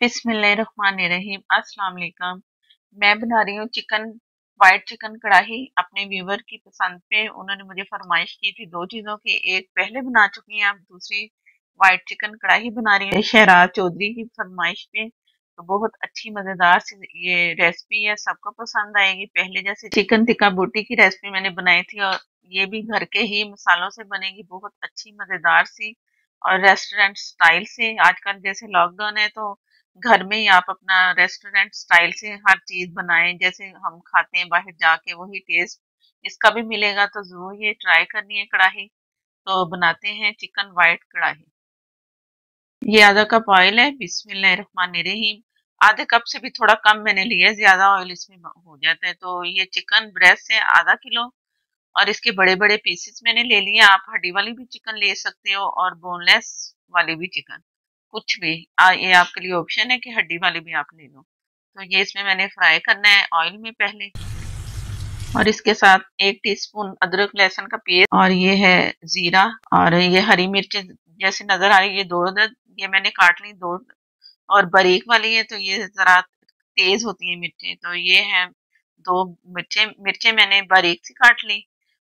बिस्मिल्लाहिर्रहमानिर्रहीम। अस्सलाम वालेकुम। मैं बना रही हूँ चिकन, वाइट चिकन कढ़ाई। अपने व्यूवर की पसंद पे उन्होंने मुझे फरमाइश की थी दो चीज़ों की, एक पहले बना चुकी हैं, अब दूसरी वाइट चिकन कढ़ाई बना रही हूँ शहराज चौधरी की फरमाइश पे। तो बहुत अच्छी मज़ेदार सी ये रेसिपी है, सबको पसंद आएगी। पहले जैसे चिकन टिक्का बोटी की रेसिपी मैंने बनाई थी, और ये भी घर के ही मसालों से बनेगी, बहुत अच्छी मज़ेदार सी और रेस्टोरेंट स्टाइल से। आजकल जैसे लॉकडाउन है तो घर में ही आप अपना रेस्टोरेंट स्टाइल से हर चीज बनाएं, जैसे हम खाते हैं बाहर जाके वही टेस्ट इसका भी मिलेगा। तो जरूर ये ट्राई करनी है कढ़ाई। तो बनाते हैं चिकन वाइट कढ़ाई। ये आधा कप ऑयल है। बिस्मिल्लाहिर्रहमानिर्रहीम। आधे कप से भी थोड़ा कम मैंने लिया है, ज्यादा ऑयल इसमें हो जाता है। तो ये चिकन ब्रेस्ट है आधा किलो, और इसके बड़े बड़े पीसेस मैंने ले लिए। आप हड्डी वाली भी चिकन ले सकते हो और बोनलेस वाली भी चिकन, कुछ भी। ये आपके लिए ऑप्शन है कि हड्डी वाली भी आप ले लो। तो ये इसमें मैंने फ्राई करना है ऑयल में पहले। और इसके साथ 1 टीस्पून अदरक लहसुन का पेस्ट, और ये है जीरा, और ये हरी मिर्च जैसे नजर आ रही है, ये दो अदद ये मैंने काट ली, दो। और बारीक वाली है तो ये जरा तेज होती है मिर्चें, तो ये है दो मिर्चें। मिर्चें मैंने बारीक सी काट ली।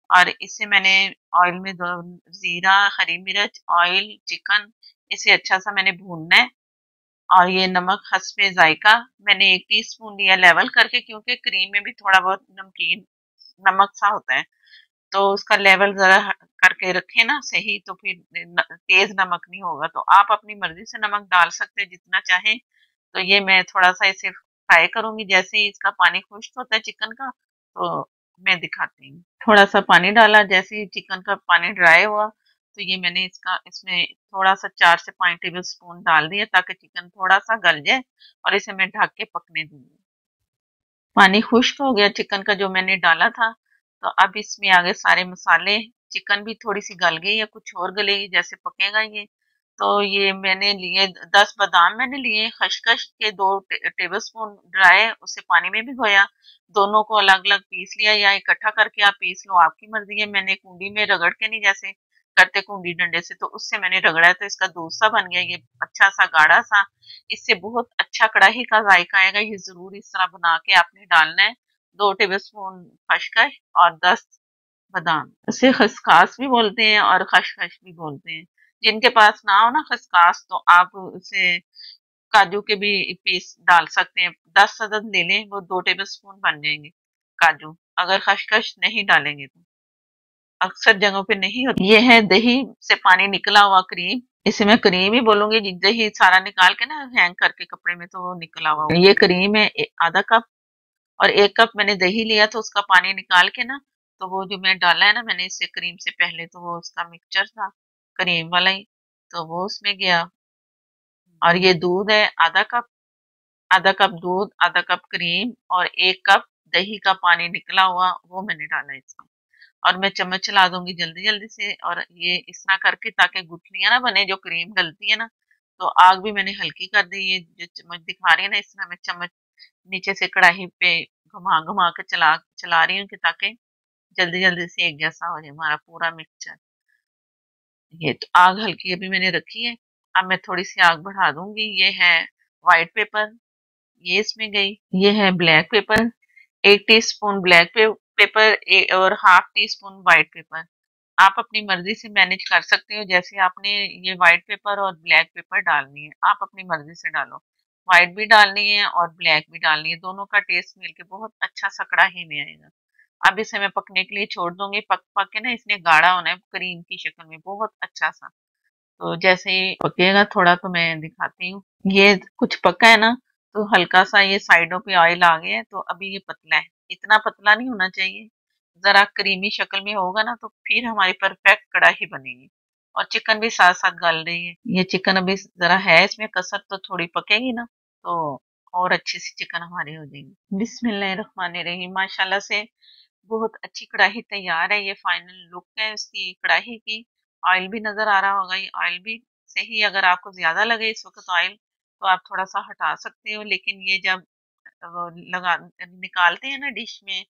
और इसे मैंने ऑयल में दो, जीरा, हरी मिर्च, ऑयल, चिकन, इसे अच्छा सा मैंने भूनना है। और ये नमक हस्बे जायका मैंने 1 टीस्पून लिया लेवल करके, क्योंकि क्रीम में भी थोड़ा बहुत नमकीन नमक सा होता है। तो उसका लेवल जरा करके रखें ना सही, तो फिर तेज नमक नहीं होगा। तो आप अपनी मर्जी से नमक डाल सकते हैं जितना चाहें। तो ये मैं थोड़ा सा इसे फ्राई करूंगी। जैसे ही इसका पानी खुश्क होता है चिकन का, तो मैं दिखाती हूँ। थोड़ा सा पानी डाला, जैसे ही चिकन का पानी ड्राई हुआ, तो ये मैंने इसमें थोड़ा सा 4 से 5 टेबल स्पून डाल दिया, ताकि चिकन थोड़ा सा गल जाए। और इसे मैं ढक के पकने दूंगी। पानी खुश्क हो गया चिकन का जो मैंने डाला था। तो अब इसमें आ गए सारे मसाले। चिकन भी थोड़ी सी गल गई है, कुछ और गलेगी जैसे पकेगा ये। तो ये मैंने लिए 10 बादाम मैंने लिए, खसखस के 2 टेबल स्पून ड्राई, उसे पानी में भिगोया। दोनों को अलग अलग पीस लिया, या इकट्ठा करके आप पीस लो, आपकी मर्जी है। मैंने कुंडी में रगड़ के नहीं, जैसे करते कुंडी डंडे से, तो उससे मैंने रगड़ा है, तो इसका दूध सा बन गया ये, अच्छा सा गाढ़ा सा। इससे बहुत अच्छा कढ़ाई का जायका आएगा। ये जरूर इस तरह बना के आपने डालना है। 2 टेबल स्पून खसखस और 10 बादाम, इसे खसकास भी बोलते हैं और खसखस भी बोलते हैं। जिनके पास ना हो ना खसकास, तो आप उसे काजू के भी पीस डाल सकते हैं। 10 अदद ले लें, वो 2 टेबल स्पून बन जाएंगे काजू, अगर खसखस नहीं डालेंगे तो। अक्सर जगहों पे नहीं होती। ये है दही से पानी निकला हुआ क्रीम, इसे मैं क्रीम ही बोलूंगी। दही सारा निकाल के ना हैंग करके कपड़े में, तो वो निकला हुआ ये क्रीम है। आधा कप। और 1 कप मैंने दही लिया, तो उसका पानी निकाल के ना, तो वो जो मैं डाला है ना मैंने इससे क्रीम से पहले, तो वो उसका मिक्सचर था क्रीम वाला ही, तो वो उसमें गया। और ये दूध है आधा कप। आधा कप दूध, आधा कप क्रीम, और 1 कप दही का पानी निकला हुआ, वो मैंने डाला इसमें। और मैं चम्मच चला दूंगी जल्दी जल्दी से, और ये इस तरह करके, ताकि गुठलियां ना बने, जो क्रीम गलती है ना। तो आग भी मैंने हल्की कर दी। ये जो चम्मच दिखा रही है ना, इस तरह मैं चम्मच नीचे से कढ़ाई पे घुमा घुमा के चला चला रही हूँ, कि ताकि जल्दी जल्दी से एक जैसा हो जाए हमारा पूरा मिक्सचर। ये तो आग हल्की अभी मैंने रखी है। अब मैं थोड़ी सी आग बढ़ा दूंगी। ये है व्हाइट पेपर, ये इसमें गई। ये है black pepper, 1 teaspoon black pepper, और half teaspoon white pepper. आप अपनी मर्जी से मैनेज कर सकते हो, जैसे आपने ये व्हाइट पेपर और ब्लैक पेपर डालनी है, आप अपनी मर्जी से डालो। व्हाइट भी डालनी है और ब्लैक भी डालनी है, दोनों का टेस्ट मिलके बहुत अच्छा सा कढ़ाई में आएगा। अब इसे मैं पकने के लिए छोड़ दूंगी। पक पक के ना इसने गाढ़ा होना है क्रीम की शक्ल में, बहुत अच्छा सा। तो जैसे ही पकेगा थोड़ा, तो मैं दिखाती हूँ। ये कुछ पका है ना, तो हल्का सा ये साइडों पे ऑयल आ गया है, तो अभी ये पतला है। इतना पतला नहीं होना चाहिए, जरा क्रीमी शक्ल में होगा ना, तो फिर हमारी परफेक्ट कढ़ाई बनेगी। और चिकन भी साथ साथ गल रही है। ये चिकन अभी जरा है इसमें कसर, तो थोड़ी पकेगी ना, तो और अच्छी सी चिकन हमारी हो जाएगी। बिस्मिल्लाहिर्रहमानिर्रहीम। माशाल्लाह से बहुत अच्छी कढ़ाई तैयार है। ये फाइनल लुक है उसकी कढ़ाई की। ऑयल भी नजर आ रहा होगा, ये ऑयल भी सही। अगर आपको ज्यादा लगे इस वक्त ऑयल, तो आप थोड़ा सा हटा सकते हो, लेकिन ये जब वो लगा निकालते हैं ना डिश में,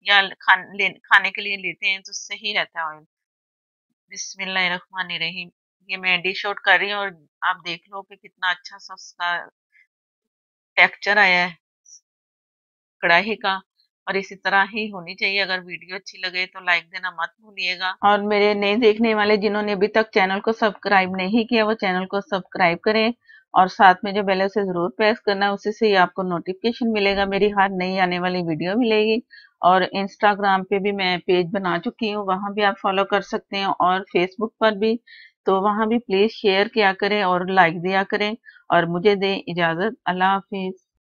या खाने के लिए लेते हैं, तो सही रहता है ऑयल। बिस्मिल्लाहिर्रहमानिर्रहीम। ये मैं डिश आउट कर रही हूँ, और आप देख लो कि कितना अच्छा सा उसका टेक्सचर आया है कढ़ाई का। और इसी तरह ही होनी चाहिए। अगर वीडियो अच्छी लगे तो लाइक देना मत भूलिएगा। और मेरे नए देखने वाले जिन्होंने अभी तक चैनल को सब्सक्राइब नहीं किया वो चैनल को सब्सक्राइब करें और साथ में जो बेल है उसे जरूर प्रेस करना है, उससे ही आपको नोटिफिकेशन मिलेगा, मेरी हर नई आने वाली वीडियो मिलेगी। और इंस्टाग्राम पे भी मैं पेज बना चुकी हूँ, वहां भी आप फॉलो कर सकते हैं और फेसबुक पर भी। तो वहां भी प्लीज शेयर किया करें और लाइक दिया करें। और मुझे दें इजाजत। अल्लाह हाफिज।